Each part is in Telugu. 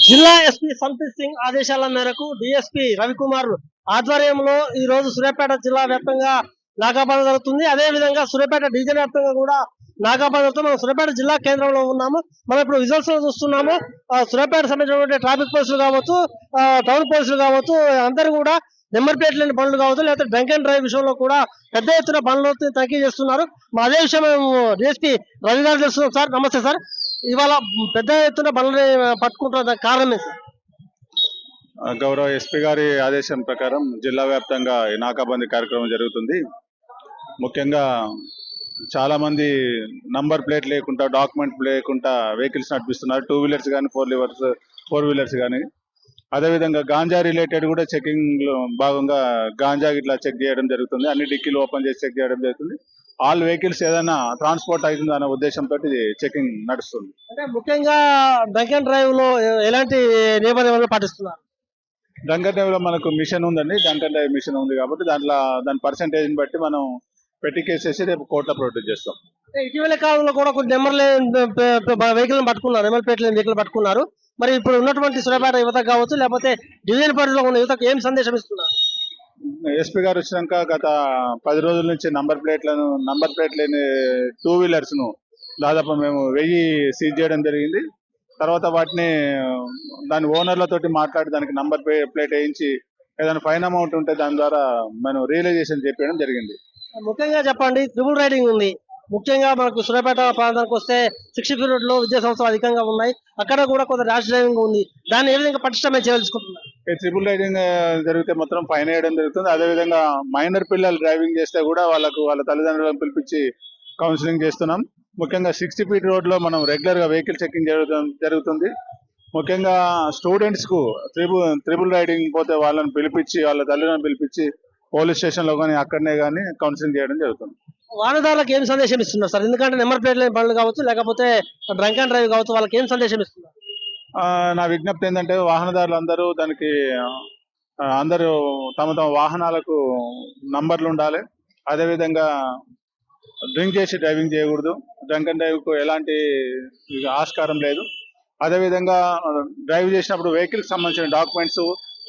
జిల్లా ఎస్పీ సంపత్ సింగ్ ఆదేశాల మేరకు డిఎస్పీ రవికుమార్ ఆధ్వర్యంలో ఈ రోజు సూర్యాపేట జిల్లా వ్యాప్తంగా నాకాబంధ జరుగుతుంది. అదే విధంగా సూర్యాపేట డివిజన్ వ్యాప్తంగా కూడా నాకాబంధతో మనం సూర్యాపేట జిల్లా కేంద్రంలో ఉన్నాము. మనం ఇప్పుడు విజువల్స్ లో చూస్తున్నాము. సూర్యాపేట సంబంధించినటువంటి ట్రాఫిక్ పోలీసులు కావచ్చు, టౌన్ పోలీసులు కావచ్చు, అందరూ కూడా నెంబర్ ప్లేట్ లేని బండ్లు కావచ్చు, లేకపోతే డ్రంక్ అండ్ డ్రైవ్ విషయంలో కూడా పెద్ద ఎత్తున బండ్లు తనిఖీ చేస్తున్నారు. అదే విషయం మేము డిఎస్పీ రవి గారు తెలుస్తున్నాం. సార్ నమస్తే సార్. ఇవాళ పెద్ద ఎత్తున బండ్లని పట్టుకుంటున్న కారణమే సార్. గౌరవ ఎస్పీ గారి ఆదేశం ప్రకారం జిల్లా వ్యాప్తంగా ఈ నాకాబందీ కార్యక్రమం జరుగుతుంది. ముఖ్యంగా చాలా మంది నంబర్ ప్లేట్ లేకుండా, డాక్యుమెంట్ లేకుండా వెహికల్స్ నడిపిస్తున్నారు. 2 వీలర్స్ కానీ, 4 వీలర్స్ కానీ. అదేవిధంగా గాంజా రిలేటెడ్ కూడా చెకింగ్ లో భాగంగా గాంజా ఇట్లా చెక్ చేయడం జరుగుతుంది. అన్ని డిక్కీలు ఓపెన్ చేసి చెక్ చేయడం జరుగుతుంది. ఆల్ వెహికల్స్ ఏదైనా ట్రాన్స్పోర్ట్ అవుతుంది అనే ఉద్దేశంతో చెకింగ్ నడుస్తుంది. అంటే ముఖ్యంగా డ్రంక్ అండ్ డ్రైవ్ లో ఎలాంటి నియమ నిబంధనలు పాటిస్తున్నారు? డ్రంక్ అండ్ డ్రైవ్ లో మనకు మిషన్ ఉందండి. డ్రంక్ అండ్ డ్రైవ్ మిషన్ ఉంది కాబట్టి దాని పర్సెంటేజ్ బట్టి మనం పెట్టి కేసేసి రేపు కోర్టులో ప్రొడ్యూస్ చేస్తాం. ఇటీవల కాలంలో కూడా కొన్ని నెంబర్ వెహికల్ పట్టుకున్నారు, నెంబర్ ప్లేట్ లేని వెహికల్ పట్టుకున్నారు. మరి ఇప్పుడు ఉన్నటువంటి సూర్యాపేట యువత కావచ్చు, లేకపోతే డివిజన్ పరిధిలో ఉన్న యువతకు ఏం సందేశం ఇస్తున్నారు? ఎస్పీ గారు వచ్చినాక గత 10 రోజుల నుంచి నంబర్ ప్లేట్ లేని 2 వీలర్స్ ను దాదాపు మేము 1000 సీజ్ చేయడం జరిగింది. తర్వాత వాటిని దాని ఓనర్లతోటి మాట్లాడి దానికి నంబర్ ప్లేట్ వేయించి ఏదైనా ఫైన్ అమౌంట్ ఉంటే దాని ద్వారా మనం రియలైజేషన్ చేయడం జరిగింది. ముఖ్యంగా చెప్పండి, ట్రిపుల్ రైడింగ్ ఉంది. ముఖ్యంగా మనకు సూర్యాపేట ప్రాంతానికి వస్తే 60 రోడ్ లో విద్యా సంస్థలు అధికంగా ఉన్నాయి. అక్కడ కూడా కొంత ర్యాష్ డ్రైవింగ్ ఉంది. దాన్ని ఏ విధంగా పటిష్టమే చేయదలుచుకుంటున్నారు? ట్రిపుల్ రైడింగ్ జరిగితే మాత్రం ఫైన్ వేయడం జరుగుతుంది. అదేవిధంగా మైనర్ పిల్లలు డ్రైవింగ్ చేస్తే కూడా వాళ్ళ తల్లిదండ్రులను పిలిపించి కౌన్సిలింగ్ చేస్తున్నాం. ముఖ్యంగా 60 ఫీట్ రోడ్ లో మనం రెగ్యులర్ గా వెహికల్ చెకింగ్ జరుగుతుంది. ముఖ్యంగా స్టూడెంట్స్ కు ట్రిపుల్ రైడింగ్ పోతే వాళ్ళని పిలిపించి, వాళ్ళ తల్లిదండ్రులను పిలిపించి పోలీస్ స్టేషన్ లో కానీ అక్కడనే కానీ కౌన్సిలింగ్ చేయడం జరుగుతుంది. వాహనదారులకు ఏం సందేశం ఇస్తున్నారు సార్? ఎందుకంటే నెంబర్ ప్లేట్ లేని బండ్లు కావచ్చు, లేకపోతే డ్రంక్ అండ్ డ్రైవ్ కావచ్చు, వాళ్ళకి ఏం సందేశం ఇస్తున్నారు? నా విజ్ఞప్తి ఏంటంటే వాహనదారులు అందరూ అందరూ తమ వాహనాలకు నంబర్లు ఉండాలి. అదేవిధంగా డ్రింక్ చేసి డ్రైవింగ్ చేయకూడదు. డ్రంక్ అండ్ డ్రైవ్ కు ఎలాంటి ఆస్కారం లేదు. అదేవిధంగా డ్రైవ్ చేసినప్పుడు వెహికల్ కి సంబంధించిన డాక్యుమెంట్స్,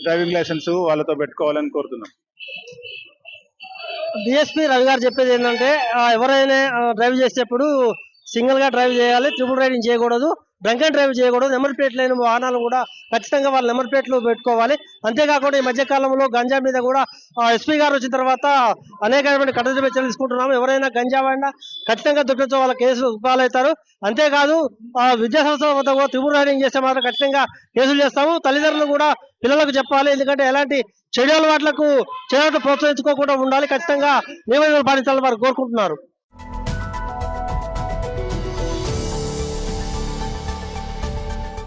డ్రైవింగ్ లైసెన్స్ వాళ్ళతో పెట్టుకోవాలని కోరుతున్నాం. డిఎస్పీ రవి గారు చెప్పేది ఏంటంటే, ఎవరైనా డ్రైవ్ చేసేటప్పుడు సింగిల్ గా డ్రైవ్ చేయాలి, ట్రిపుల్ రైడింగ్ చేయకూడదు, డ్రంక్ అండ్ డ్రైవ్ చేయకూడదు. నెంబర్ ప్లేట్ లేని వాహనాలు కూడా ఖచ్చితంగా వాళ్ళ నెంబర్ ప్లేట్లు పెట్టుకోవాలి. అంతేకాకుండా ఈ మధ్య కాలంలో గంజా మీద కూడా ఎస్పీ గారు వచ్చిన తర్వాత అనేకమైన కఠిన చర్యలు తీసుకుంటున్నాము. ఎవరైనా గంజా వాడినా ఖచ్చితంగా దొరికితే వాళ్ళ కేసులు పాలవుతారు. అంతేకాదు విద్యా సంస్థల వద్ద కూడా ట్రిపుల్ రైడింగ్ చేస్తే మాత్రం ఖచ్చితంగా కేసులు చేస్తాము. తల్లిదండ్రులు కూడా పిల్లలకు చెప్పాలి. ఎందుకంటే ఎలాంటి చెడు అలవాట్లకు ప్రోత్సహించుకోకుండా ఉండాలి. ఖచ్చితంగా నియమాలు పాటించాలని వారు కోరుకుంటున్నారు.